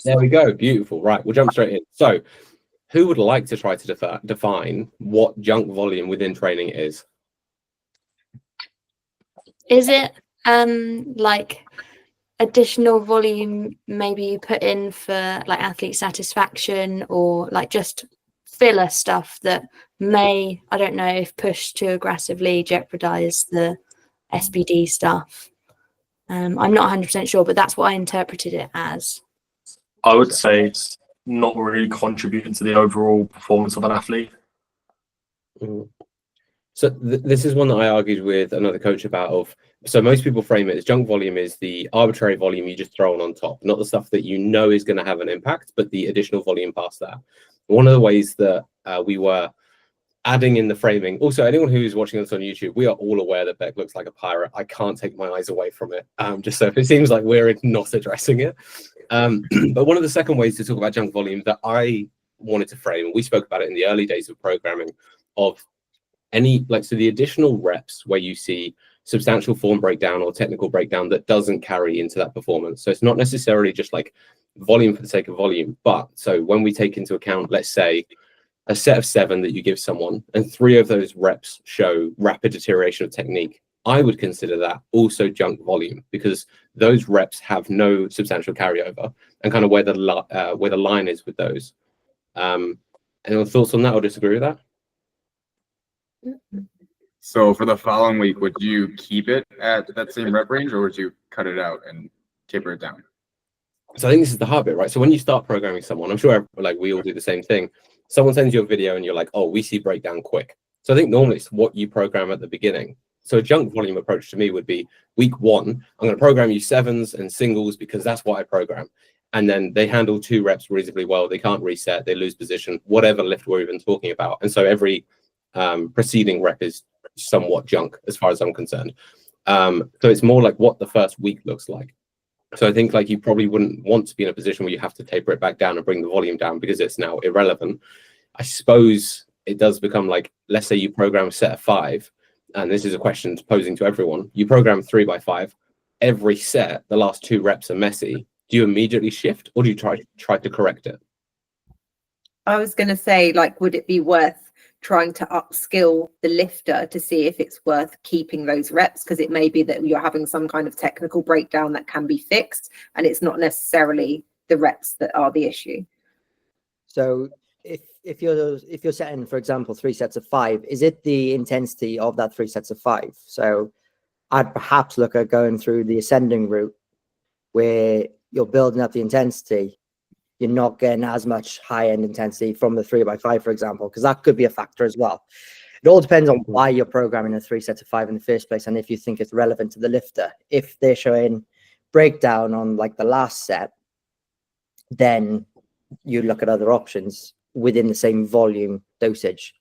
There we go. Beautiful. Right. We'll jump straight in. So who would like to try to define what junk volume within training is? Is it like additional volume maybe you put in for like athlete satisfaction, or like just filler stuff that may, I don't know, if pushed too aggressively, jeopardize the SBD stuff? I'm not 100% sure, but that's what I interpreted it as. I would say it's not really contributing to the overall performance of an athlete. So this is one that I argued with another coach about. So most people frame it as junk volume is the arbitrary volume you just throw on top, not the stuff that you know is going to have an impact, but the additional volume past that. One of the ways that we were adding in the framing, also anyone who is watching us on YouTube, we are all aware that Beck looks like a pirate. I can't take my eyes away from it, just so if it seems like we're not addressing it. But one of the second ways to talk about junk volume that I wanted to frame, and we spoke about it in the early days of programming, of so the additional reps where you see substantial form breakdown or technical breakdown that doesn't carry into that performance. So it's not necessarily just like volume for the sake of volume, but so when we take into account, let's say, a set of 7 that you give someone and 3 of those reps show rapid deterioration of technique, I would consider that also junk volume, because those reps have no substantial carryover, and kind of where the line is with those. Any thoughts on that or disagree with that? So for the following week, would you keep it at that same rep range, or would you cut it out and taper it down? So I think this is the hard bit, right? So when you start programming someone, I'm sure we all do the same thing. Someone sends you a video and you're like, oh, we see breakdown quick. So I think normally it's what you program at the beginning. So a junk volume approach to me would be week 1, I'm going to program you 7s and singles because that's what I program. And then they handle 2 reps reasonably well. They can't reset, they lose position, whatever lift we're even talking about. And so every preceding rep is somewhat junk as far as I'm concerned. So it's more like what the first week looks like. So I think like you probably wouldn't want to be in a position where you have to taper it back down and bring the volume down because it's now irrelevant. I suppose it does become like, let's say you program a set of 5, and this is a question posing to everyone. You program 3x5, every set, the last 2 reps are messy. Do you immediately shift, or do you try to correct it? I was going to say, like, would it be worth trying to upskill the lifter to see if it's worth keeping those reps, because it may be that you're having some kind of technical breakdown that can be fixed, and it's not necessarily the reps that are the issue. So if you're setting, for example, 3 sets of 5, is it the intensity of that 3 sets of 5? So I'd perhaps look at going through the ascending route where you're building up the intensity. You're not getting as much high-end intensity from the 3x5, for example, because that could be a factor as well. It all depends on why you're programming a 3 sets of 5 in the first place, and if you think it's relevant to the lifter. If they're showing breakdown on like the last set, then you look at other options within the same volume dosage.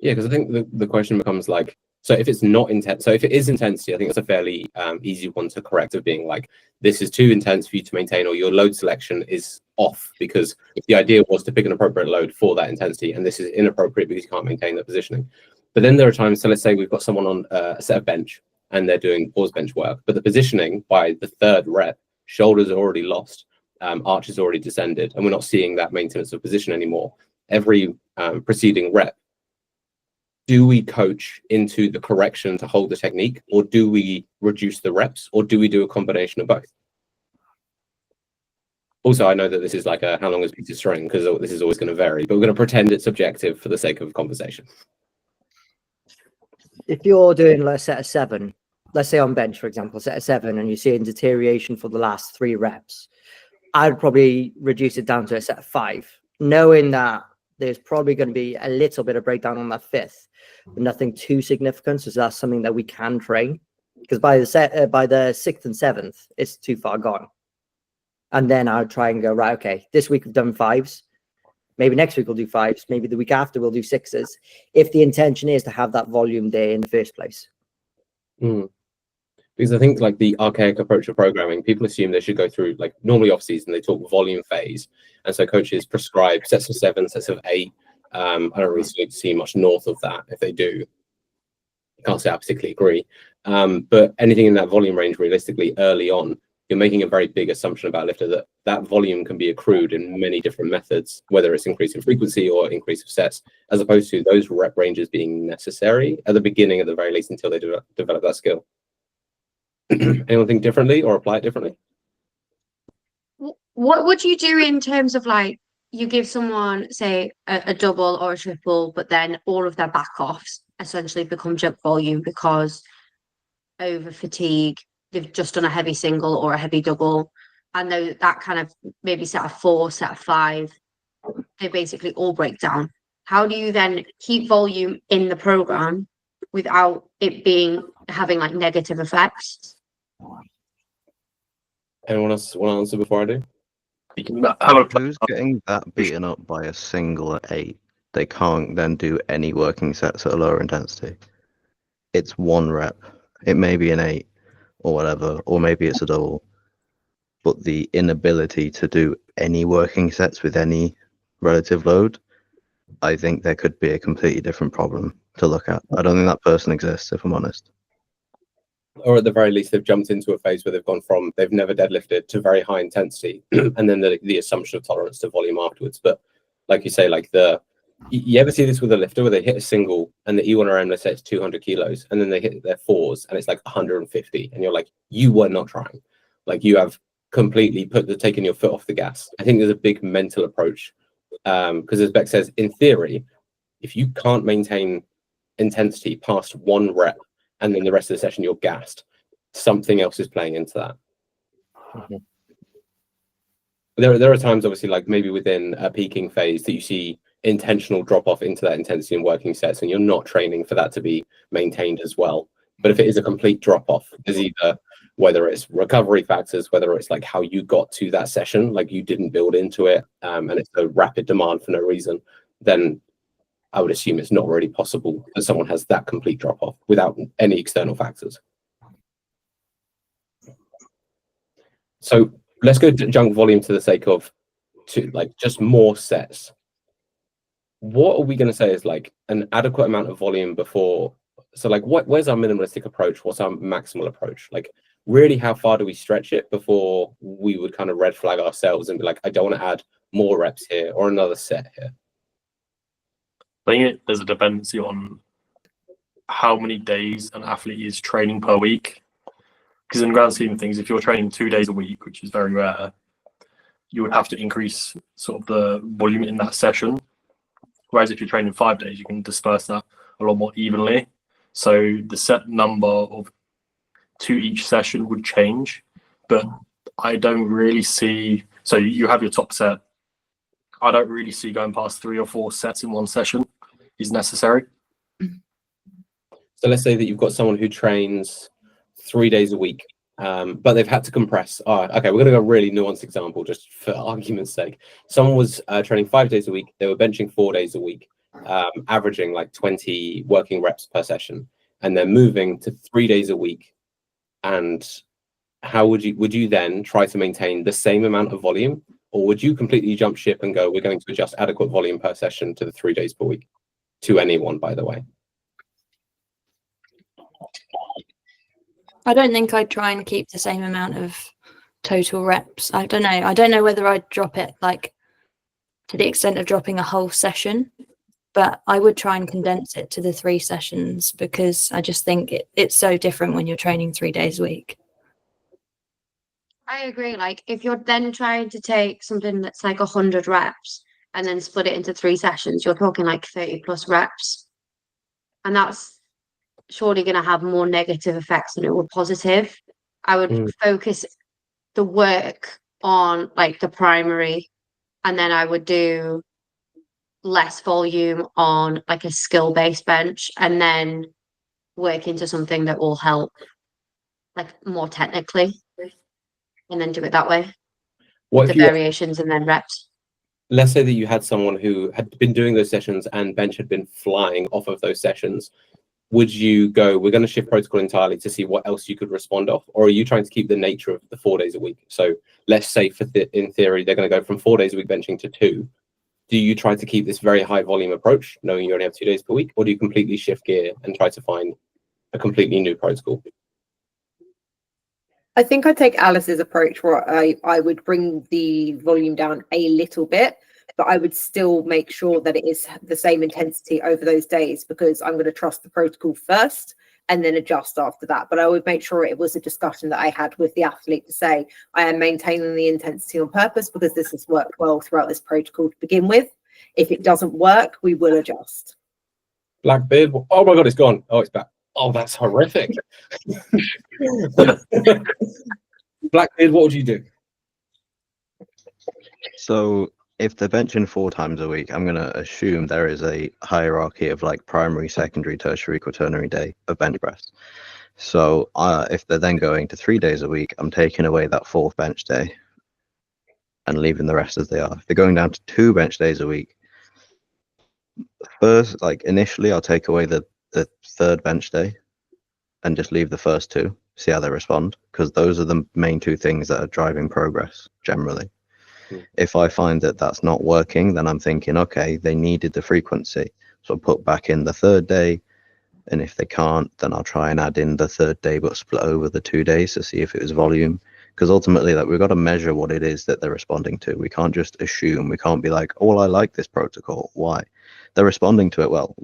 Yeah, because I think the question becomes like, so if it's not intense, so if it is intensity, I think it's a fairly easy one to correct, of being like, this is too intense for you to maintain, or your load selection is off because the idea was to pick an appropriate load for that intensity, and this is inappropriate because you can't maintain the positioning. But then there are times, so let's say we've got someone on a set of bench and they're doing pause bench work, but the positioning by the 3rd rep, shoulders are already lost, arch is already descended, and we're not seeing that maintenance of position anymore. Every preceding rep, do we coach into the correction to hold the technique, or do we reduce the reps, or do we do a combination of both? Also, I know that this is like a how long is a piece of string, because this is always going to vary, but we're going to pretend it's objective for the sake of conversation. If you're doing a set of 7, let's say on bench, for example, set of 7, and you're seeing deterioration for the last 3 reps, I'd probably reduce it down to a set of 5, knowing that there's probably going to be a little bit of breakdown on that 5th, but nothing too significant. So that's something that we can train, because by the 6th and 7th, it's too far gone. And then I'll try and go, right, okay, this week we've done 5s. Maybe next week we'll do 5s. Maybe the week after we'll do 6s, if the intention is to have that volume there in the first place. Because I think like the archaic approach of programming, people assume they should go through, like normally off season, they talk volume phase. And so coaches prescribe sets of 7, sets of 8. I don't really see much north of that. If they do, I can't say I particularly agree. But anything in that volume range, realistically, early on, you're making a very big assumption about a lifter that that volume can be accrued in many different methods, whether it's increase in frequency or increase of sets, as opposed to those rep ranges being necessary at the beginning, at the very least, until they develop that skill. Anyone think differently or apply it differently? What would you do in terms of like, you give someone, say, a double or a triple, but then all of their back offs essentially become jump volume because over fatigue, they've just done a heavy single or a heavy double, and that kind of maybe set of 4, set of 5, they basically all break down. How do you then keep volume in the program without it having like negative effects? Anyone else want to answer before I do? You can have a Who's getting that beaten up by a single at 8? They can't then do any working sets at a lower intensity. It's 1 rep. It may be an 8 or whatever, or maybe it's a double. But the inability to do any working sets with any relative load, I think there could be a completely different problem to look at. I don't think that person exists, if I'm honest. Or at the very least, they've jumped into a phase where they've gone from they've never deadlifted to very high intensity, and then the assumption of tolerance to volume afterwards. But like you say, like you ever see this with a lifter where they hit a single and the E1RM, let's say it's 200 kilos, and then they hit their 4s and it's like 150, and you're like, you were not trying. Like you have completely taken your foot off the gas. I think there's a big mental approach, because as Beck says, in theory, if you can't maintain intensity past 1 rep and then the rest of the session you're gassed, something else is playing into that. Mhm. There are times, obviously, like maybe within a peaking phase, that you see intentional drop off into that intensity in working sets, and you're not training for that to be maintained as well. But if it is a complete drop off, there's either, whether it's recovery factors, whether it's like how you got to that session, like you didn't build into it, and it's a rapid demand for no reason, then I would assume it's not really possible that someone has that complete drop off without any external factors. So let's go to junk volume to the sake of just more sets. What are we going to say is like an adequate amount of volume before? So like where's our minimalistic approach? What's our maximal approach? Like really, how far do we stretch it before we would kind of red flag ourselves and be like, I don't want to add more reps here or another set here? I think there's a dependency on how many days an athlete is training per week. Because in the grand scheme of things, if you're training 2 days a week, which is very rare, you would have to increase sort of the volume in that session. Whereas if you're training 5 days, you can disperse that a lot more evenly. So the set number to each session would change. But I don't really see, so you have your top set. I don't really see going past 3 or 4 sets in one session is necessary. So let's say that you've got someone who trains 3 days a week, but they've had to compress. Okay, we're going to go a really nuanced example just for argument's sake. Someone was training 5 days a week. They were benching 4 days a week, averaging like 20 working reps per session, and they're moving to 3 days a week. And how would you then try to maintain the same amount of volume? Or would you completely jump ship and go, we're going to adjust adequate volume per session to the 3 days per week? To anyone, by the way. I don't think I'd try and keep the same amount of total reps. I don't know. I don't know whether I'd drop it like to the extent of dropping a whole session, but I would try and condense it to the 3 sessions because I just think it's so different when you're training 3 days a week. I agree. Like if you're then trying to take something that's like 100 reps and then split it into 3 sessions, you're talking like 30 plus reps. And that's surely going to have more negative effects than it would positive. I would focus the work on like the primary, and then I would do less volume on like a skill-based bench, and then work into something that will help like more technically, and then do it that way. What with if the you, variations and then reps. let's say that you had someone who had been doing those sessions and bench had been flying off of those sessions? Would you go, we're going to shift protocol entirely to see what else you could respond off? Or are you trying to keep the nature of the 4 days a week? So let's say in theory, they're going to go from 4 days a week benching to 2. Do you try to keep this very high volume approach, knowing you only have 2 days per week? Or do you completely shift gear and try to find a completely new protocol? I think I'd take Alice's approach where I would bring the volume down a little bit, but I would still make sure that it is the same intensity over those days, because I'm going to trust the protocol first and then adjust after that. But I would make sure it was a discussion that I had with the athlete to say, I am maintaining the intensity on purpose because this has worked well throughout this protocol to begin with. If it doesn't work, we will adjust. Blackbeard. Oh my God, it's gone. Oh, it's back. Oh, that's horrific. Blackbeard, what would you do? So if they're benching 4 times a week, I'm going to assume there is a hierarchy of like primary, secondary, tertiary, quaternary day of bench press. So if they're then going to 3 days a week, I'm taking away that 4th bench day and leaving the rest as they are. If they're going down to 2 bench days a week, first, like initially, I'll take away the 3rd bench day and just leave the first 2, see how they respond, because those are the main 2 things that are driving progress generally. If I find that that's not working, then I'm thinking, okay, they needed the frequency, so I'll put back in the 3rd day, and if they can't, then I'll try and add in the 3rd day but split over the 2 days to see if it was volume, because ultimately we've got to measure what it is that they're responding to. We can't just assume. We can't be like, oh, well, I like this protocol, why? They're responding to it well,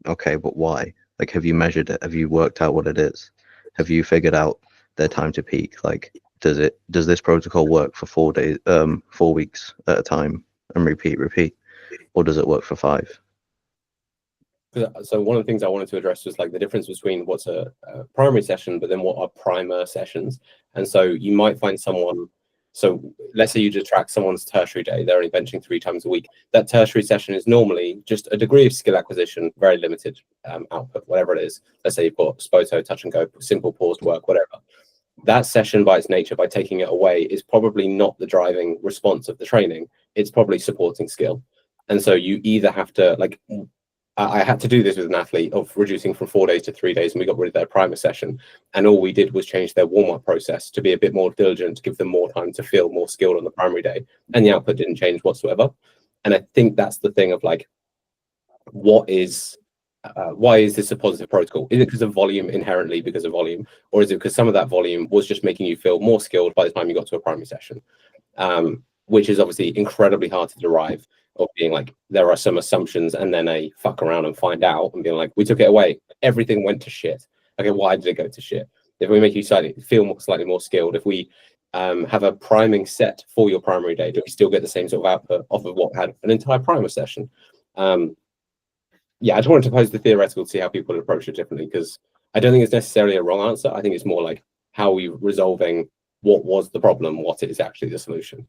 okay, but why? Like, have you measured it? Have you worked out what it is? Have you figured out their time to peak? Like, does this protocol work for 4 days, 4 weeks at a time and repeat, or does it work for 5? So one of the things I wanted to address was like the difference between what's a primary session, but then what are primer sessions. And so you might find someone, so let's say you just track someone's tertiary day, they're only benching 3 times a week. That tertiary session is normally just a degree of skill acquisition, very limited output, whatever it is. Let's say you've got SPOTO, touch and go, simple paused work, whatever. That session by its nature, by taking it away, is probably not the driving response of the training. It's probably supporting skill. And so you either have to, like, I had to do this with an athlete of reducing from 4 days to 3 days, and we got rid of their primer session. And all we did was change their warm-up process to be a bit more diligent, to give them more time to feel more skilled on the primary day. And the output didn't change whatsoever. And I think that's the thing of like, why is this a positive protocol? Is it because of volume, inherently because of volume? Or is it because some of that volume was just making you feel more skilled by the time you got to a primary session? Which is obviously incredibly hard to derive, of being like, there are some assumptions and then a fuck around and find out and being like, we took it away, everything went to shit. Okay, why did it go to shit? If we make you feel slightly more skilled, if we have a priming set for your primary day, do we still get the same sort of output off of what had an entire primer session? Yeah, I just wanted to pose the theoretical to see how people approach it differently, because I don't think it's necessarily a wrong answer. I think it's more like, how are we resolving what was the problem, what is actually the solution?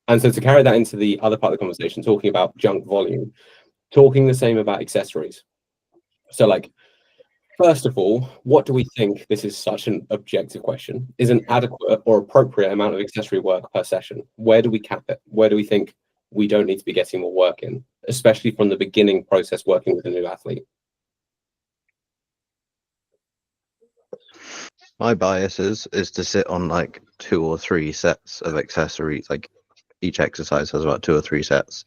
And so to carry that into the other part of the conversation, talking about junk volume, talking the same about accessories. So like, first of all, what do we think, this is such an objective question, is an adequate or appropriate amount of accessory work per session? Where do we cap it? Where do we think we don't need to be getting more work in, especially from the beginning process working with a new athlete? My bias is to sit on like 2 or 3 sets of accessories. Like, each exercise has about 2 or 3 sets.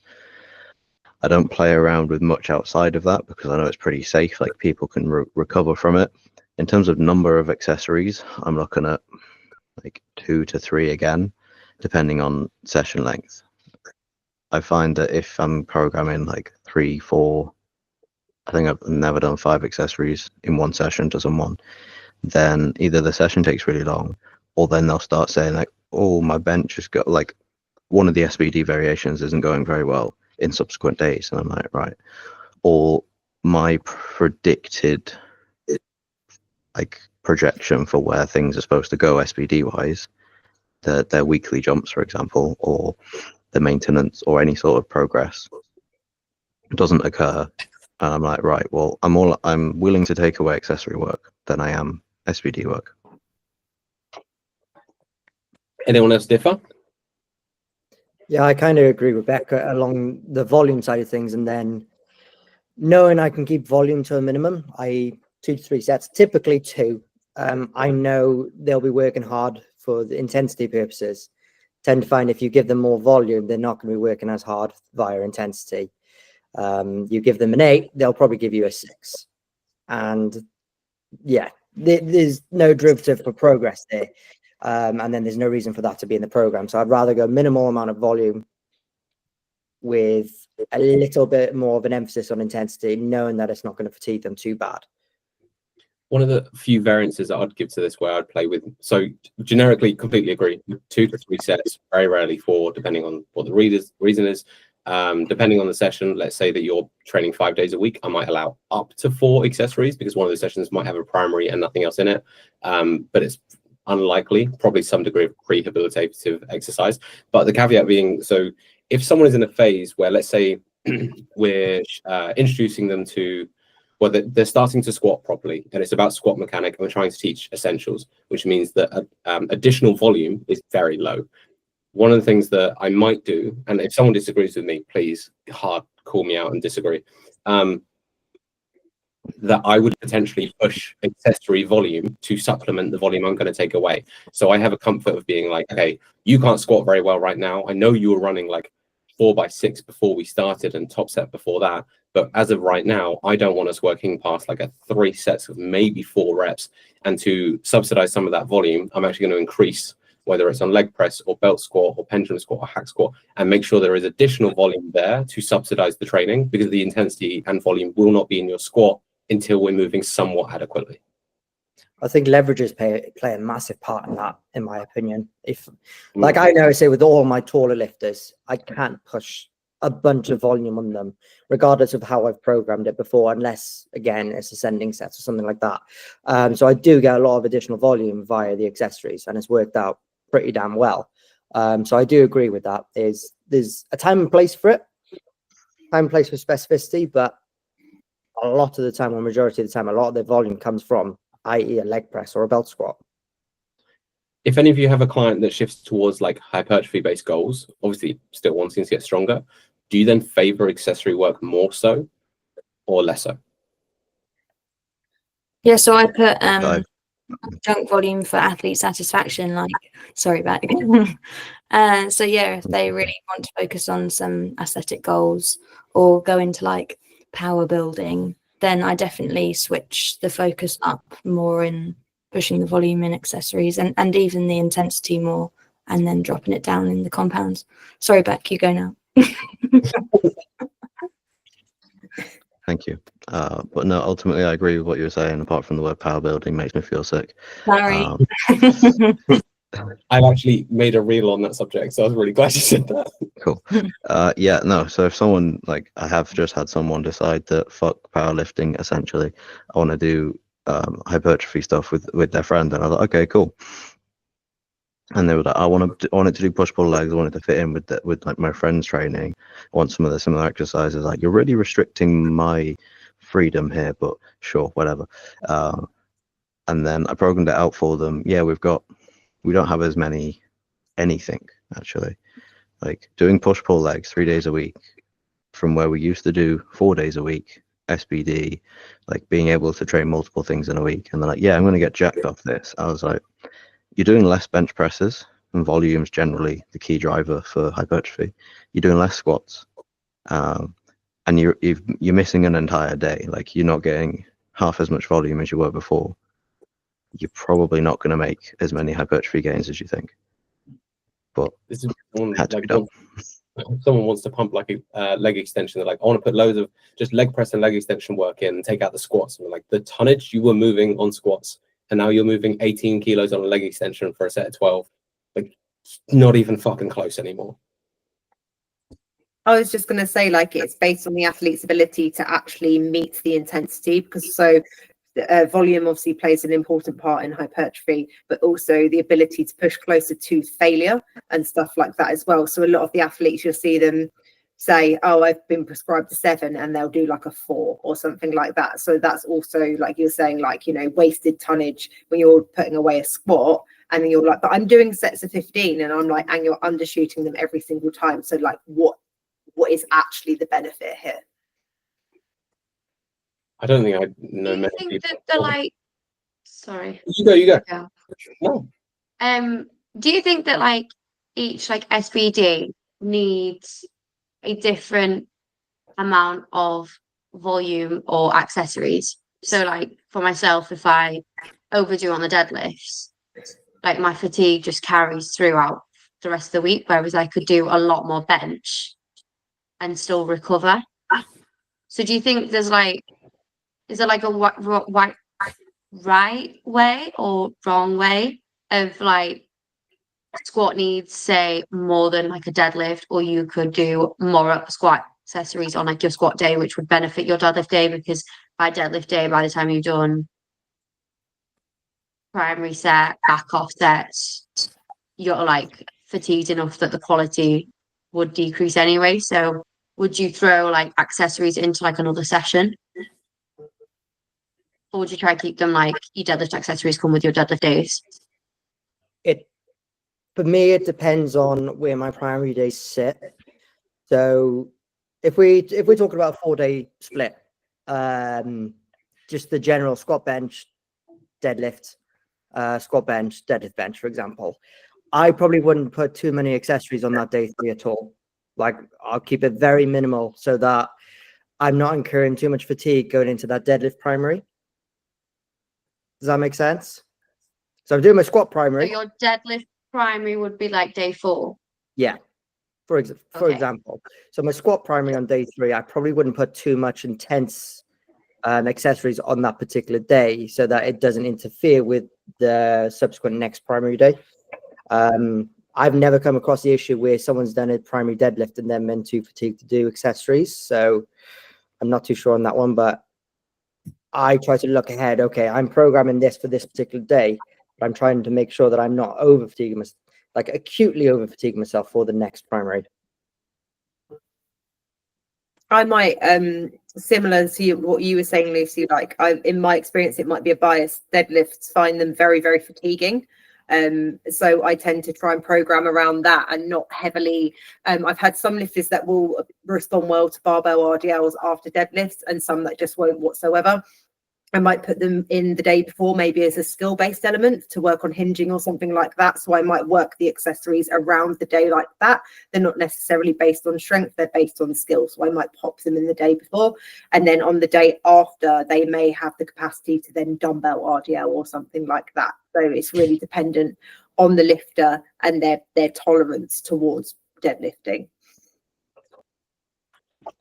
I don't play around with much outside of that because I know it's pretty safe. Like, people can recover from it. In terms of number of accessories, I'm looking at like 2 to 3 again, depending on session length. I find that if I'm programming like 3, 4, I think I've never done 5 accessories in one session to someone, then either the session takes really long, or then they'll start saying like, oh, my bench has got like, one of the SBD variations isn't going very well in subsequent days. And I'm like, right. Or my predicted like projection for where things are supposed to go SBD wise, their weekly jumps, for example, or the maintenance or any sort of progress doesn't occur. And I'm like, right, well, I'm willing to take away accessory work than I am SBD work. Anyone else differ? Yeah, I kind of agree with Becca along the volume side of things, and then knowing I can keep volume to a minimum, 2 to 3 sets, typically 2. I know they'll be working hard for the intensity purposes. Tend to find if you give them more volume, they're not going to be working as hard via intensity. You give them an 8, they'll probably give you a 6. And yeah, there's no derivative for progress there. And then there's no reason for that to be in the program. So I'd rather go minimal amount of volume with a little bit more of an emphasis on intensity, knowing that it's not going to fatigue them too bad. One of the few variances that I'd give to this where I'd play with, so generically completely agree, 2 to 3 sets, very rarely 4, depending on what the reason is. Depending on the session, let's say that you're training 5 days a week, I might allow up to 4 accessories because one of the sessions might have a primary and nothing else in it. But it's unlikely, probably some degree of rehabilitative exercise. But the caveat being, so if someone is in a phase where, let's say, we're introducing them to, well, they're starting to squat properly, and it's about squat mechanic, and we're trying to teach essentials, which means that additional volume is very low. One of the things that I might do, and if someone disagrees with me, please hard call me out and disagree, that I would potentially push accessory volume to supplement the volume I'm going to take away. So I have a comfort of being like, okay, you can't squat very well right now. I know you were running like 4x6 before we started and top set before that. But as of right now, I don't want us working past like 3 sets of maybe 4 reps. And to subsidize some of that volume, I'm actually going to increase, whether it's on leg press or belt squat or pendulum squat or hack squat, and make sure there is additional volume there to subsidize the training, because the intensity and volume will not be in your squat until we're moving somewhat adequately. I think leverages play a massive part in that, in my opinion. If, like, I know, say with all my taller lifters, I can't push a bunch of volume on them, regardless of how I've programmed it before, unless, again, it's ascending sets or something like that. So I do get a lot of additional volume via the accessories, and it's worked out pretty damn well. So I do agree with that. There's a time and place for it, time and place for specificity, but a lot of the time, or majority of the time, a lot of the volume comes from, i.e. a leg press or a belt squat. If any of you have a client that shifts towards like hypertrophy based goals, obviously still wanting to get stronger, do you then favor accessory work more so or less so? Yeah, so I put junk volume for athlete satisfaction, like, sorry back. So yeah, if they really want to focus on some aesthetic goals or go into like power building, then I definitely switch the focus up more in pushing the volume in accessories and even the intensity more, and then dropping it down in the compounds. Sorry, Beck, you go now. Thank you. But no, ultimately, I agree with what you were saying. Apart from the word power building makes me feel sick. Sorry. I've actually made a reel on that subject, so I was really glad you said that. Cool. Yeah, no. So if someone, like, I have just had someone decide that fuck powerlifting, essentially, I want to do hypertrophy stuff with their friend, and I was like, okay, cool. And they were like, I wanted to do push pull legs. I wanted to fit in with like my friend's training. I want some of the similar exercises. Like, you're really restricting my freedom here, but sure, whatever. And then I programmed it out for them. Yeah, we don't have as many anything actually. Like doing push pull legs 3 days a week from where we used to do 4 days a week, SBD, like being able to train multiple things in a week. And they're like, yeah, I'm going to get jacked off this. I was like, you're doing less bench presses, and volume's generally the key driver for hypertrophy. You're doing less squats, and you're missing an entire day. Like, you're not getting half as much volume as you were before. You're probably not going to make as many hypertrophy gains as you think. But this is one, had to like, be done. someone wants to pump like a leg extension. They're like, I want to put loads of just leg press and leg extension work in and take out the squats. And we're like, the tonnage you were moving on squats, and now you're moving 18 kilos on a leg extension for a set of 12. Like, not even fucking close anymore. I was just going to say, like, it's based on the athlete's ability to actually meet the intensity, because volume obviously plays an important part in hypertrophy, but also the ability to push closer to failure and stuff like that as well. So a lot of the athletes, you'll see them say, oh, I've been prescribed a 7, and they'll do like a 4 or something like that. So that's also, like you're saying, like, you know, wasted tonnage when you're putting away a squat, and then you're like, but I'm doing sets of 15, and I'm like, and you're undershooting them every single time. So like, what is actually the benefit here? I don't think I know Do you many think people. that they're like, sorry. You go. Yeah. No. Do you think that like each like SBD needs a different amount of volume or accessories? So like for myself, if I overdo on the deadlifts, like my fatigue just carries throughout the rest of the week, whereas I could do a lot more bench and still recover. So do you think there's like, is there like a right way or wrong way of like squat needs, say, more than like a deadlift, or you could do more up squat accessories on like your squat day, which would benefit your deadlift day, because by deadlift day, by the time you've done primary set, back off sets, you're like fatigued enough that the quality would decrease anyway. So would you throw like accessories into like another session? Or would you try to keep them like your deadlift accessories come with your deadlift days? For me, it depends on where my primary days sit. So if we're talking about a 4-day split, just the general squat bench, deadlift, squat bench, deadlift bench, for example, I probably wouldn't put too many accessories on that day 3 at all. Like, I'll keep it very minimal so that I'm not incurring too much fatigue going into that deadlift primary. Does that make sense? So I'm doing my squat primary. So your deadlift primary would be like day 4. Yeah, for example. So my squat primary on day 3, I probably wouldn't put too much intense accessories on that particular day so that it doesn't interfere with the subsequent next primary day. I've never come across the issue where someone's done a primary deadlift and then meant too fatigued to do accessories. So I'm not too sure on that one, but I try to look ahead. Okay, I'm programming this for this particular day, but I'm trying to make sure that I'm not over fatiguing myself, like acutely over fatiguing myself for the next primary. I might, similar to what you were saying, Lucy, like in my experience, it might be a bias. Deadlifts find them very, very fatiguing. So I tend to try and program around that and not heavily. I've had some lifters that will respond well to barbell RDLs after deadlifts and some that just won't whatsoever. I might put them in the day before, maybe as a skill-based element to work on hinging or something like that. So I might work the accessories around the day like that. They're not necessarily based on strength, they're based on skill. So I might pop them in the day before. And then on the day after, they may have the capacity to then dumbbell RDL or something like that. So it's really dependent on the lifter and their tolerance towards deadlifting.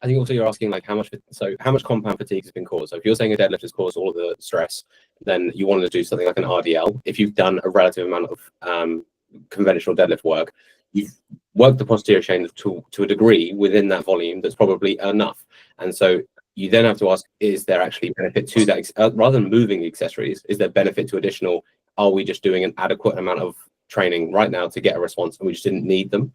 I think also you're asking like how much compound fatigue has been caused. So if you're saying a deadlift has caused all of the stress, then you want to do something like an RDL. If you've done a relative amount of conventional deadlift work, you've worked the posterior chain to a degree within that volume that's probably enough. And so you then have to ask, is there actually benefit to that? Rather than moving the accessories, is there benefit to additional? Are we just doing an adequate amount of training right now to get a response and we just didn't need them?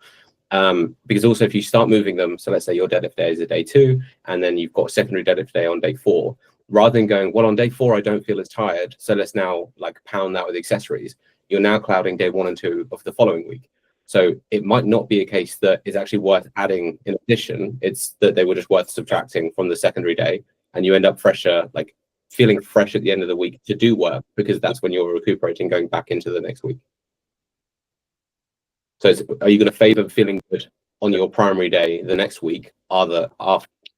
Because also if you start moving them, so let's say your deadlift day is a day 2 and then you've got a secondary deadlift day on day 4, rather than going, well, on day 4 I don't feel as tired, so let's now like pound that with accessories, you're now clouding day 1 and 2 of the following week. So it might not be a case that it's actually worth adding in addition, it's that they were just worth subtracting from the secondary day, and you end up fresher, like feeling fresh at the end of the week to do work, because that's when you're recuperating going back into the next week. So are you going to favor feeling good on your primary day the next week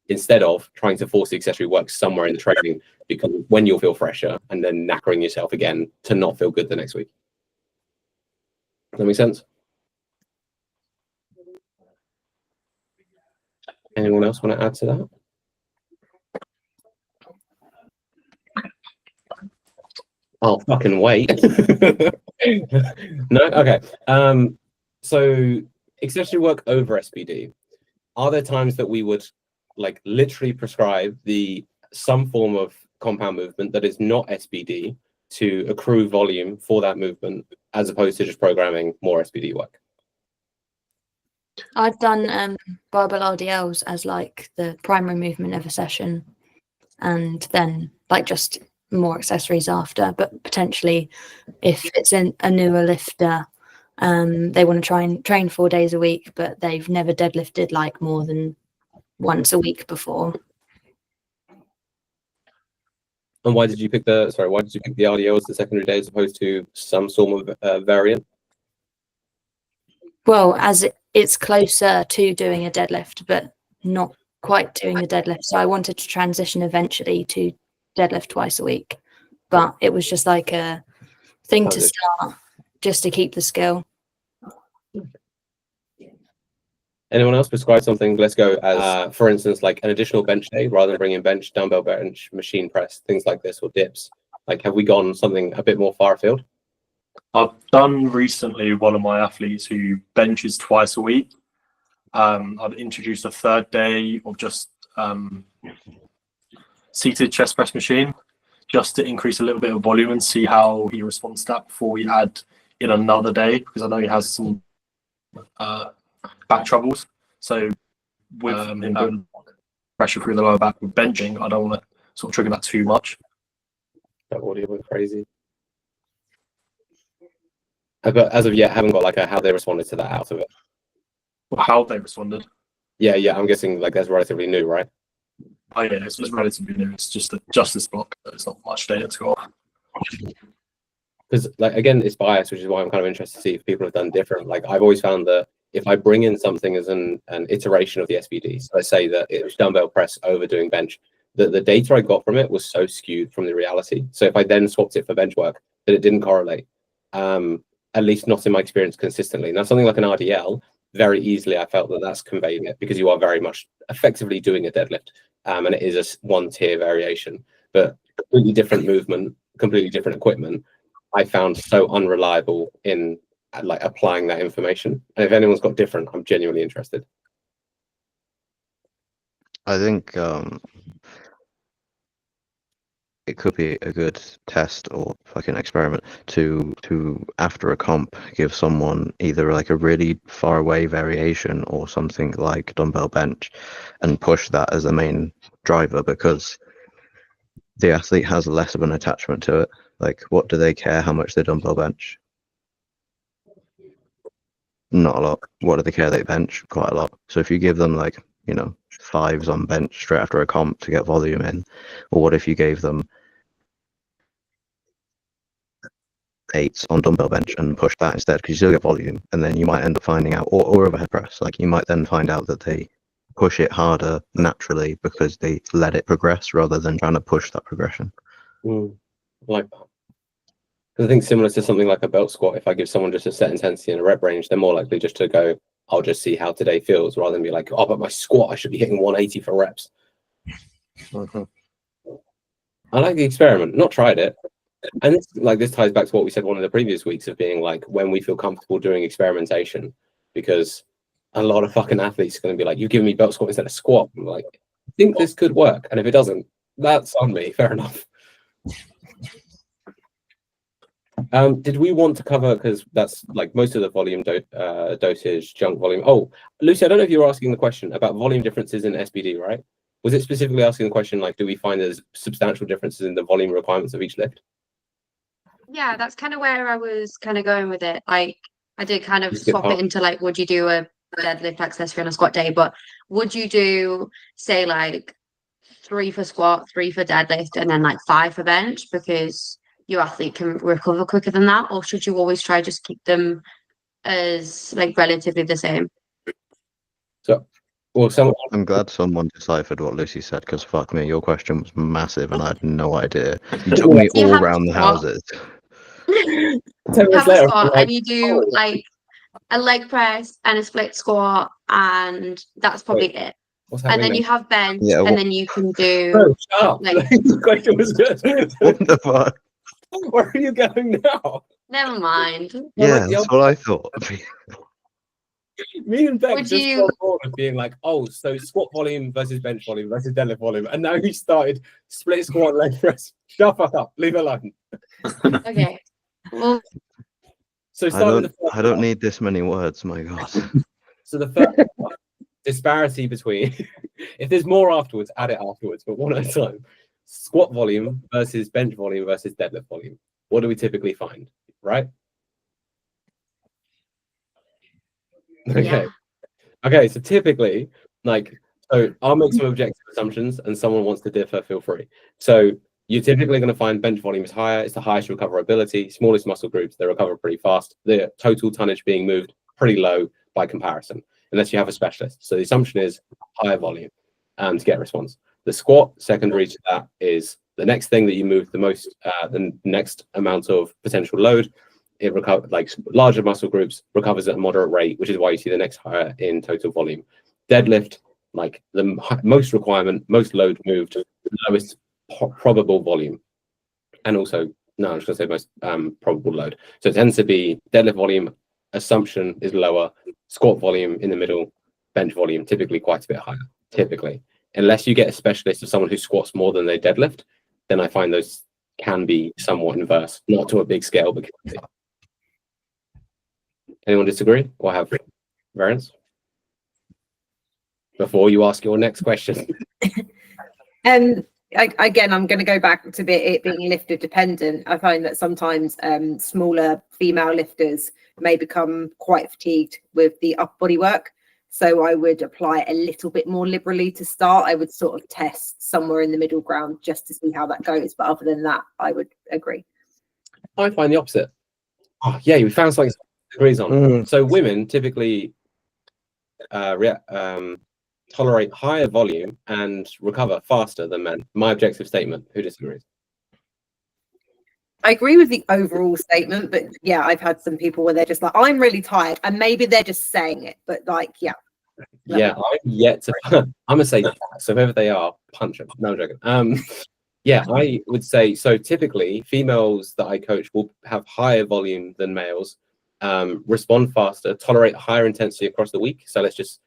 instead of trying to force the accessory work somewhere in the training, because when you'll feel fresher and then knackering yourself again to not feel good the next week? Does that make sense? Anyone else want to add to that? Oh, fucking wait. No? Okay. So accessory work over SBD. Are there times that we would like literally prescribe some form of compound movement that is not SBD to accrue volume for that movement, as opposed to just programming more SBD work? I've done barbell RDLs as like the primary movement of a session, and then like just more accessories after. But potentially, if it's a newer lifter, they want to try and train 4 days a week, but they've never deadlifted like more than once a week before. And why did you pick the RDO as the secondary day as opposed to some sort of variant? Well, as it's closer to doing a deadlift, but not quite doing the deadlift. So I wanted to transition eventually to deadlift twice a week, but it was just like thing to Transition. start, just to keep the skill. Anyone else prescribe something? Let's go as, for instance, like an additional bench day rather than bringing bench, dumbbell bench, machine press, things like this, or dips. Like, have we gone something a bit more far afield? I've done recently one of my athletes who benches twice a week. I've introduced a third day of just seated chest press machine, just to increase a little bit of volume and see how he responds to that before we add in another day, because I know he has some back troubles. So with him putting pressure through the lower back with benching, I don't want to sort of trigger that too much. That audio went crazy. But as of yet, haven't got like a how they responded to that out of it. Well, how they responded. Yeah, I'm guessing like that's relatively new, right? Oh yeah, it's relatively new. It's just a justice block. There's not much data to go off. Because like again, it's biased, which is why I'm kind of interested to see if people have done different. Like I've always found that if I bring in something as an iteration of the SBD, so I say that it was dumbbell press over doing bench, that the data I got from it was so skewed from the reality. So if I then swapped it for bench work, that it didn't correlate. At least not in my experience consistently. Now something like an RDL, very easily I felt that that's conveying it, because you are very much effectively doing a deadlift, and it is a one tier variation, but completely different movement, completely different equipment. I found so unreliable in like applying that information. And if anyone's got different, I'm genuinely interested. I think it could be a good test or fucking experiment to after a comp give someone either like a really far away variation or something like dumbbell bench and push that as the main driver, because the athlete has less of an attachment to it. Like, what do they care how much they dumbbell bench? Not a lot. What do they care they bench? Quite a lot. So if you give them like, you know, 5s on bench straight after a comp to get volume in, or what if you gave them 8s on dumbbell bench and push that instead, because you still get volume, and then you might end up finding out, or overhead press, like you might then find out that they push it harder naturally because they let it progress rather than trying to push that progression. Like that. Because I think similar to something like a belt squat, if I give someone just a set intensity and a rep range, they're more likely just to go, I'll just see how today feels, rather than be like, oh, but my squat, I should be hitting 180 for reps. I like the experiment, not tried it. And this ties back to what we said one of the previous weeks of being like, when we feel comfortable doing experimentation, because a lot of fucking athletes are going to be like, you give me belt squat instead of squat. I'm like, I think this could work. And if it doesn't, that's on me. Fair enough. Did we want to cover, because that's like most of the volume dosage, junk volume. Oh, Lucy, I don't know if you were asking the question about volume differences in SBD, right? Was it specifically asking the question, like, do we find there's substantial differences in the volume requirements of each lift? Yeah, that's kind of where I was kind of going with it. Like, I did kind of That's a good swap part. it into like, would you do a deadlift accessory on a squat day? But would you do, say, like 3 for squat, 3 for deadlift, and then like 5 for bench, because your athlete can recover quicker than that? Or should you always try just keep them as like relatively the same? So, well, I'm glad someone deciphered what Lucy said, because fuck me, your question was massive and I had no idea. You took me You all have around the squat. houses. 10 You minutes have a later, squat like, and you do like a leg press and a split squat, and that's probably it. what's And happening then you have bench, Yeah, and what- then you can do Bro, shut up. like, The question was good. What the fuck? Where are you going now? never mind. Yeah, that's what I thought. Me and Beck Would just you- got bored of being like, oh, so squat volume versus bench volume versus deadlift volume, and now you started split squat leg press. Shut the fuck up. Leave it alone. Okay. Well, So start with the first I don't one. need this many words, my god. So the first one, disparity between, if there's more afterwards, add it afterwards, but one at a time. Squat volume versus bench volume versus deadlift volume. What do we typically find, right? Okay. yeah. Okay, so typically, like, so I'll make some objective assumptions and someone wants to differ, feel free. So you're typically going to find bench volume is higher, it's the highest recoverability, smallest muscle groups, they recover pretty fast. The total tonnage being moved pretty low by comparison, unless you have a specialist. So the assumption is higher volume to get a response. The squat, secondary to that, is The next thing that you move the most, the next amount of potential load, it recovers, like larger muscle groups recovers at a moderate rate, which is why you see the next higher in total volume. Deadlift, like the most requirement, most load moved, lowest probable volume, and also no, I'm just gonna say most probable load. So it tends to be deadlift volume assumption is lower, squat volume in the middle, bench volume typically quite a bit higher. Typically, unless you get a specialist of someone who squats more than they deadlift, then I find those can be somewhat inverse, not to a big scale, but anyone disagree or have variance? Before you ask your next question. Again, I'm going to go back to it being lifter dependent. I find that sometimes smaller female lifters may become quite fatigued with the upper body work. So I would apply a little bit more liberally to start. I would sort of test somewhere in the middle ground just to see how that goes. But other than that, I would agree. I find the opposite. Oh, yeah, we found something agrees on. So women typically tolerate higher volume and recover faster than men. My objective statement. Who disagrees? I agree with the overall statement, but yeah, I've had some people where they're just like, I'm really tired, and maybe they're just saying it, but like, yeah. Yeah, I'm yet to. I'm gonna say so. Whoever they are, punch them. No, I'm joking. Yeah, I would say so. Typically, females that I coach will have higher volume than males, respond faster, tolerate higher intensity across the week. So let's just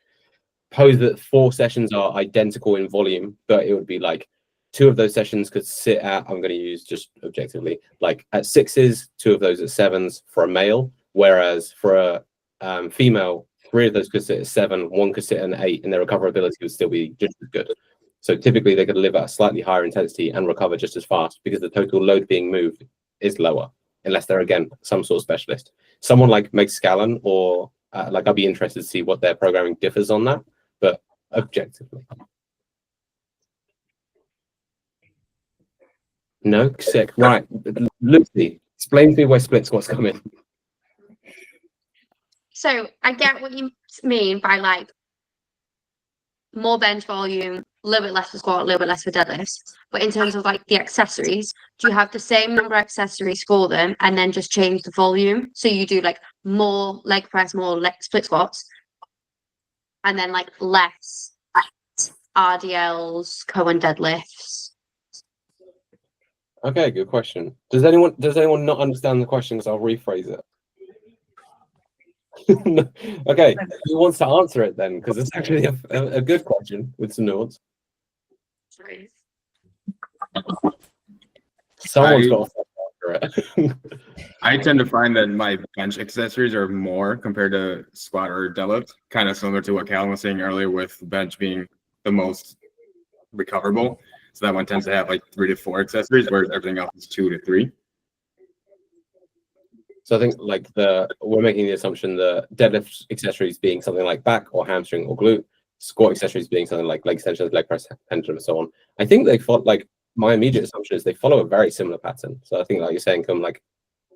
pose that 4 sessions are identical in volume, but it would be like 2 of those sessions could sit at, I'm going to use just objectively, like at 6s, 2 of those at 7s for a male, whereas for a female, 3 of those could sit at 7, 1 could sit at an 8, and their recoverability would still be just as good. So typically they could live at a slightly higher intensity and recover just as fast because the total load being moved is lower, unless they're, again, some sort of specialist. Someone like Meg Scallon or like I'd be interested to see what their programming differs on that, but objectively. No? Sick. Right. Lucy, explain to me where split squats come in. So I get what you mean by like more bench volume, a little bit less for squat, a little bit less for deadlifts. But in terms of like the accessories, do you have the same number of accessories for them and then just change the volume? So you do like more leg press, more leg split squats, and then like less RDLs, Cohen deadlifts. Okay, good question. Does anyone not understand the question? Because I'll rephrase it. Okay, who wants to answer it then? Because it's actually a good question with some nuance. Sorry. Someone's got to answer it. I tend to find that my bench accessories are more compared to squat or deadlift, kind of similar to what Callum was saying earlier with bench being the most recoverable. So that one tends to have like 3 to 4 accessories, whereas everything else is 2 to 3. So I think like we're making the assumption the deadlift accessories being something like back or hamstring or glute, squat accessories being something like leg extensions, leg press, pendulum, and so on. I think they follow, like my immediate assumption is they follow a very similar pattern. So I think like you're saying, come like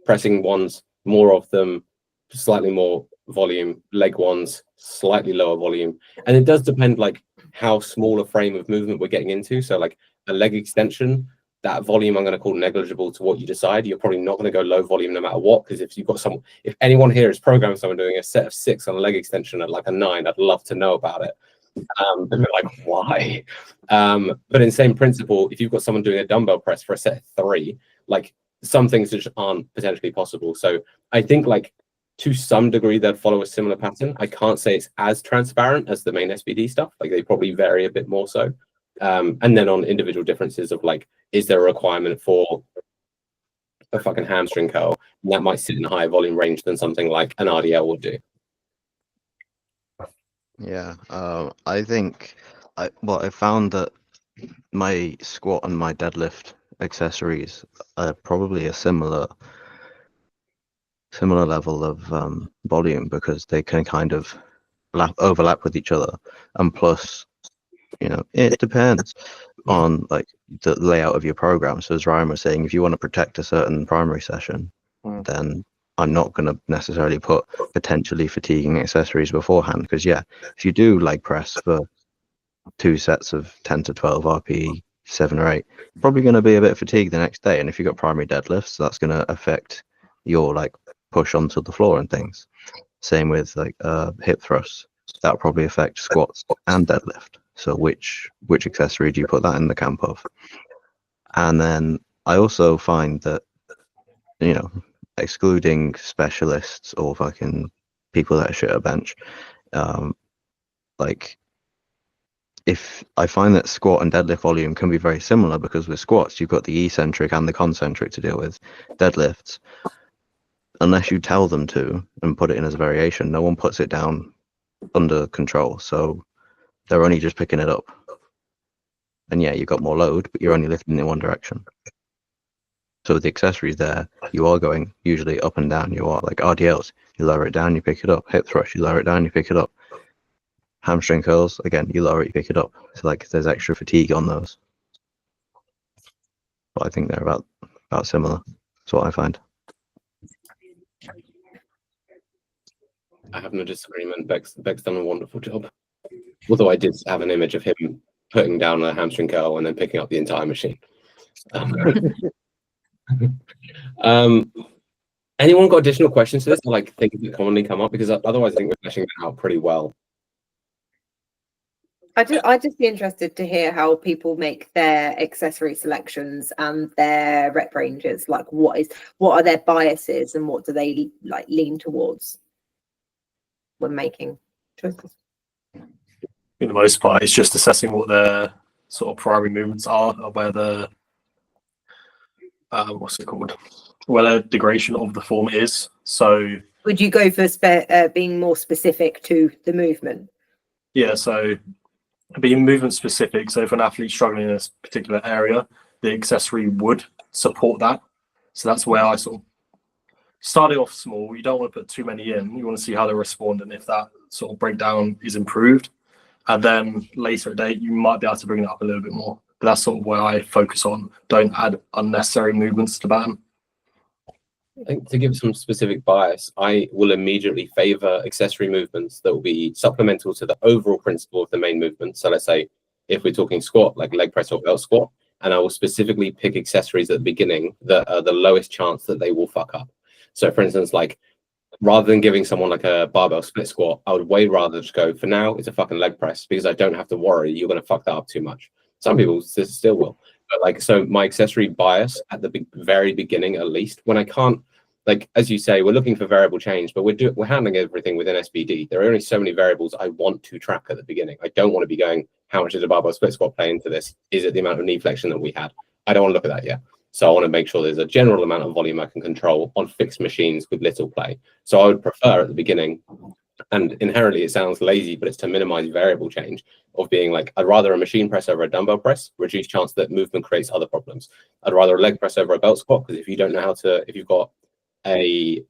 pressing ones, more of them, slightly more volume, leg ones, slightly lower volume. And it does depend like how small a frame of movement we're getting into. So like a leg extension, that volume I'm going to call negligible to what you decide. You're probably not going to go low volume no matter what, because if you've got someone, if anyone here is programming someone doing a set of 6 on a leg extension at like a 9, I'd love to know about it. They'd be like, why? But in same principle, if you've got someone doing a dumbbell press for a set of 3, like some things just aren't potentially possible. So I think like to some degree they'd follow a similar pattern. I can't say it's as transparent as the main SBD stuff. Like they probably vary a bit more so. And then on individual differences of like, is there a requirement for a fucking hamstring curl? And that might sit in a higher volume range than something like an RDL would do. Yeah, I think I found that my squat and my deadlift accessories are probably a similar level of volume, because they can kind of overlap with each other, and plus, you know, it depends on like the layout of your program. So as Ryan was saying, if you want to protect a certain primary session, then I'm not going to necessarily put potentially fatiguing accessories beforehand, because yeah, if you do leg press for 2 sets of 10 to 12 RPE 7 or 8, probably going to be a bit fatigued the next day. And if you've got primary deadlifts, that's going to affect your like push onto the floor and things. Same with like hip thrusts. That'll probably affect squats and deadlift. So which accessory do you put that in the camp of? And then I also find that, you know, excluding specialists or fucking people that are shit at bench, like if I find that squat and deadlift volume can be very similar, because with squats you've got the eccentric and the concentric to deal with. Deadlifts, unless you tell them to and put it in as a variation, no one puts it down under control, so they're only just picking it up. And yeah, you've got more load, but you're only lifting in one direction. So with the accessories there, you are going usually up and down. You are like RDLs, you lower it down, you pick it up. Hip thrust, you lower it down, you pick it up. Hamstring curls, again, you lower it, you pick it up. So like there's extra fatigue on those. But I think they're about similar. That's what I find. I have no disagreement. Beck's done a wonderful job. Although I did have an image of him putting down a hamstring curl and then picking up the entire machine. Anyone got additional questions to this, or like things that commonly come up? Because otherwise I think we're fleshing it out pretty well. I'd just be interested to hear how people make their accessory selections and their rep ranges. Like, what are their biases and what do they like lean towards when making choices? For the most part, it's just assessing what their sort of primary movements are, or where the what's it called? Where the degradation of the form is. So would you go for being more specific to the movement? Yeah, so being movement specific. So if an athlete's struggling in a particular area, the accessory would support that. So that's where I sort of started off small. You don't want to put too many in. You want to see how they respond and if that sort of breakdown is improved. And then later at date, you might be able to bring it up a little bit more. But that's sort of where I focus on. Don't add unnecessary movements to BAM. I think to give some specific bias, I will immediately favor accessory movements that will be supplemental to the overall principle of the main movement. So let's say if we're talking squat, like leg press or belt squat, and I will specifically pick accessories at the beginning that are the lowest chance that they will fuck up. So for instance, like rather than giving someone like a barbell split squat, I would way rather just go, for now, it's a fucking leg press, because I don't have to worry you're going to fuck that up too much. Some people still will. But like, so my accessory bias at the very beginning, at least, when I can't, like, as you say, we're looking for variable change, but we're handling everything within SBD. There are only so many variables I want to track at the beginning. I don't want to be going, how much does a barbell split squat play into this? Is it the amount of knee flexion that we had? I don't want to look at that yet. So I want to make sure there's a general amount of volume I can control on fixed machines with little play. So I would prefer at the beginning, and inherently it sounds lazy, but it's to minimize variable change of being like, I'd rather a machine press over a dumbbell press, reduce chance that movement creates other problems. I'd rather a leg press over a belt squat, because if you don't know how to, if you've got a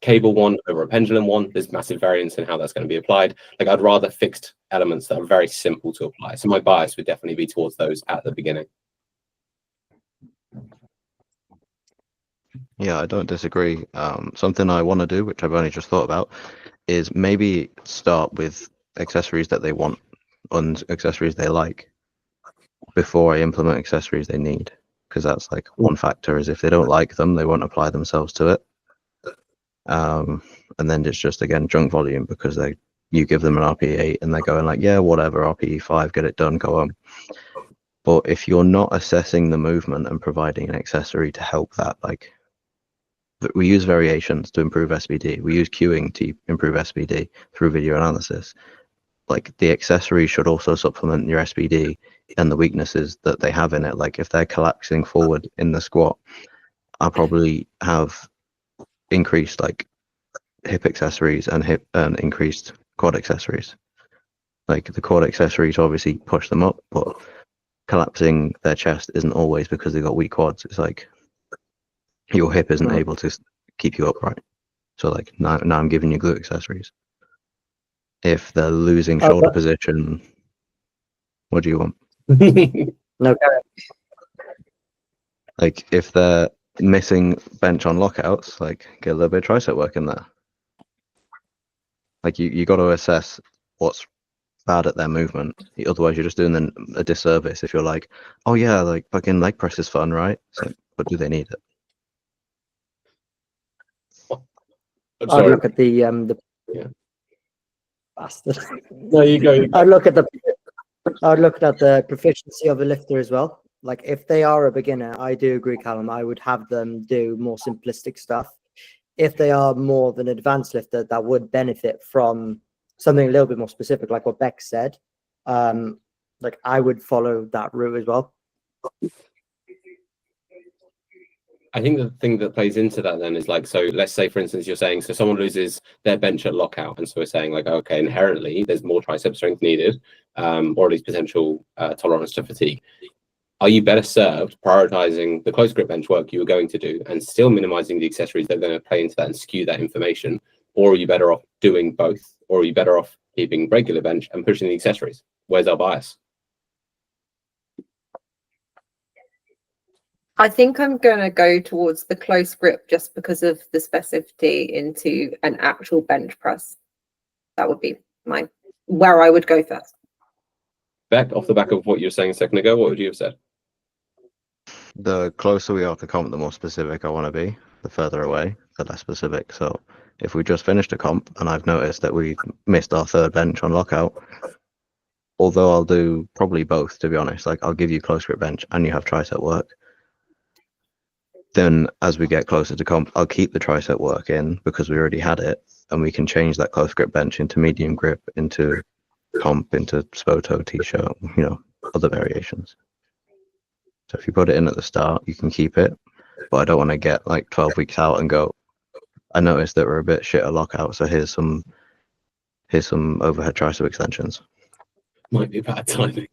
cable one over a pendulum one, there's massive variance in how that's going to be applied. Like, I'd rather fixed elements that are very simple to apply. So my bias would definitely be towards those at the beginning. Yeah, I don't disagree. Something I want to do, which I've only just thought about, is maybe start with accessories that they want and accessories they like before I implement accessories they need. Because that's like one factor, is if they don't like them, they won't apply themselves to it. And then it's just, again, junk volume, because you give them an RPE 8 and they're going like, yeah, whatever, RPE 5, get it done, go on. But if you're not assessing the movement and providing an accessory to help that, like, we use variations to improve SBD. We use cueing to improve SBD through video analysis. Like, the accessory should also supplement your SBD and the weaknesses that they have in it. Like, if they're collapsing forward in the squat, I'll probably have increased like hip accessories and increased quad accessories. Like, the quad accessories obviously push them up, but collapsing their chest isn't always because they've got weak quads. It's like your hip isn't able to keep you upright. So like now I'm giving you glute accessories. If they're losing shoulder position, what do you want? No, Like, if they're missing bench on lockouts, like, get a little bit of tricep work in there. Like, you got to assess what's bad at their movement. Otherwise, you're just doing them a disservice if you're like, oh yeah, like fucking leg press is fun, right? So, but do they need it? I'm I'd sorry. look at the Yeah. bastard. No, you go. I'd look at the proficiency of the lifter as well. Like if they are a beginner, I do agree, Callum. I would have them do more simplistic stuff. If they are more of an advanced lifter that would benefit from something a little bit more specific, like what Beck said, like I would follow that route as well. I think the thing that plays into that then is like, so let's say, for instance, you're saying, so someone loses their bench at lockout. And so we're saying like, okay, inherently there's more tricep strength needed, or at least potential tolerance to fatigue. Are you better served prioritizing the close grip bench work you were going to do and still minimizing the accessories that are going to play into that and skew that information? Or are you better off doing both? Or are you better off keeping regular bench and pushing the accessories? Where's our bias? I think I'm going to go towards the close grip just because of the specificity into an actual bench press. That would be where I would go first. Beck, off the back of what you were saying a second ago, what would you have said? The closer we are to comp, the more specific I want to be. The further away, the less specific. So if we just finished a comp and I've noticed that we missed our third bench on lockout, although I'll do probably both, to be honest, like I'll give you close grip bench and you have tricep work. Then as we get closer to comp, I'll keep the tricep work in because we already had it, and we can change that close grip bench into medium grip, into comp, into Spoto, t-shirt, other variations. So if you put it in at the start, you can keep it, but I don't want to get like 12 weeks out and go, I noticed that we're a bit shit at lockout, so here's some overhead tricep extensions. Might be bad timing.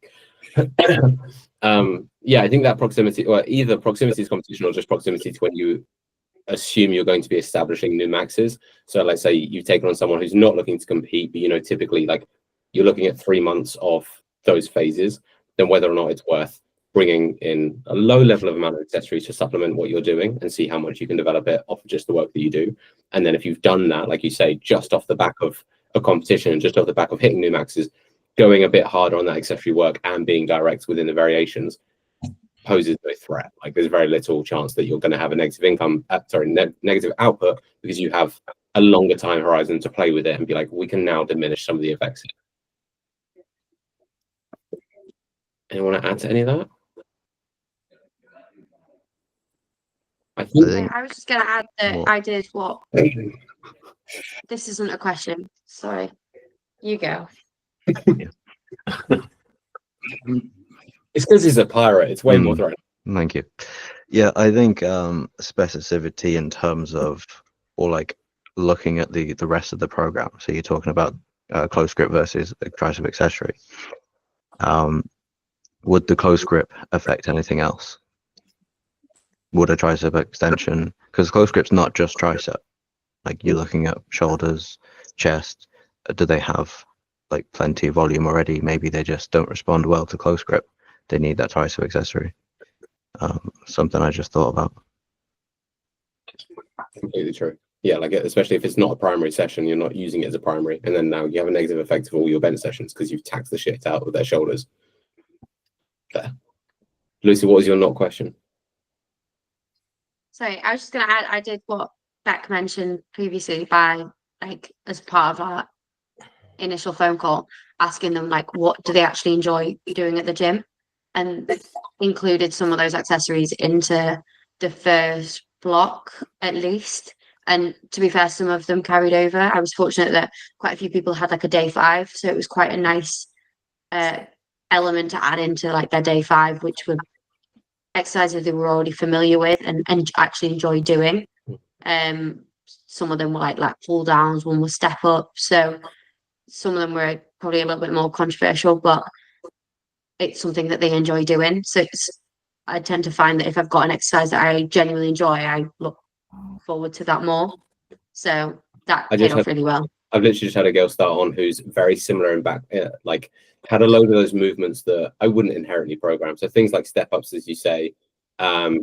Yeah, I think that proximity, or either proximity to competition or just proximity to when you assume you're going to be establishing new maxes. So let's say you've taken on someone who's not looking to compete, but typically like you're looking at 3 months of those phases, then whether or not it's worth bringing in a low level of amount of accessories to supplement what you're doing and see how much you can develop it off of just the work that you do. And then if you've done that, like you say, just off the back of a competition and just off the back of hitting new maxes, going a bit harder on that accessory work and being direct within the variations poses no threat. Like there's very little chance that you're going to have a negative negative output because you have a longer time horizon to play with it and be like, we can now diminish some of the effects. Anyone want to add to any of that? I was just going to add that I did what? This isn't a question. Sorry. You go. It's because he's a pirate. It's way more threatening. Thank you. Yeah, I think specificity in terms of, or like looking at the rest of the program. So you're talking about close grip versus a tricep accessory. Would the close grip affect anything else? Would a tricep extension, because close grip's not just tricep. Like you're looking at shoulders, chest. Do they have like plenty of volume already? Maybe they just don't respond well to close grip. They need that tricep accessory. Something I just thought about. Completely true. Yeah, like especially if it's not a primary session, you're not using it as a primary, and then now you have a negative effect of all your bench sessions because you've taxed the shit out of their shoulders. There. Lucy, what was your not question? Sorry, I was just going to add, I did what Beck mentioned previously by like as part of our initial phone call, asking them like what do they actually enjoy doing at the gym, and included some of those accessories into the first block at least. And to be fair, some of them carried over. I was fortunate that quite a few people had like a day 5, so it was quite a nice element to add into like their day 5, which were exercises they were already familiar with and actually enjoy doing. Some of them were like pull downs, one was step up, so some of them were probably a little bit more controversial, but it's something that they enjoy doing. So I tend to find that if I've got an exercise that I genuinely enjoy, I look forward to that more. So that paid off really well. I've literally just had a girl start on who's very similar in back, like had a load of those movements that I wouldn't inherently program. So things like step ups, as you say,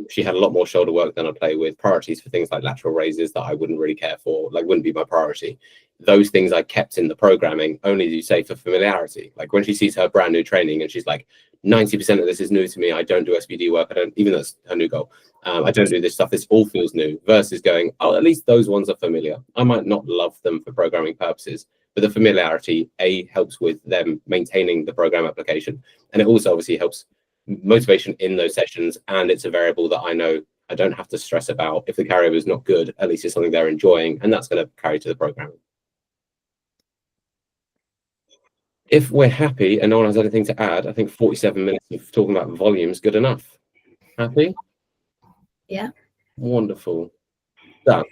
she had a lot more shoulder work than I play with. Priorities for things like lateral raises that I wouldn't really care for, like wouldn't be my priority. those things I kept in the programming only, as you say, for familiarity. Like when she sees her brand new training and she's like, 90% of this is new to me. I don't do SBD work. I don't, even though that's her new goal. I don't do this stuff. This all feels new, versus going, oh, at least those ones are familiar. I might not love them for programming purposes, but the familiarity, helps with them maintaining the program application. And it also obviously helps motivation in those sessions. And it's a variable that I know I don't have to stress about. If the carryover is not good, at least it's something they're enjoying, and that's going to carry to the programming. If we're happy and no one has anything to add, I think 47 minutes of talking about volume is good enough. Happy? Yeah. Wonderful. Done.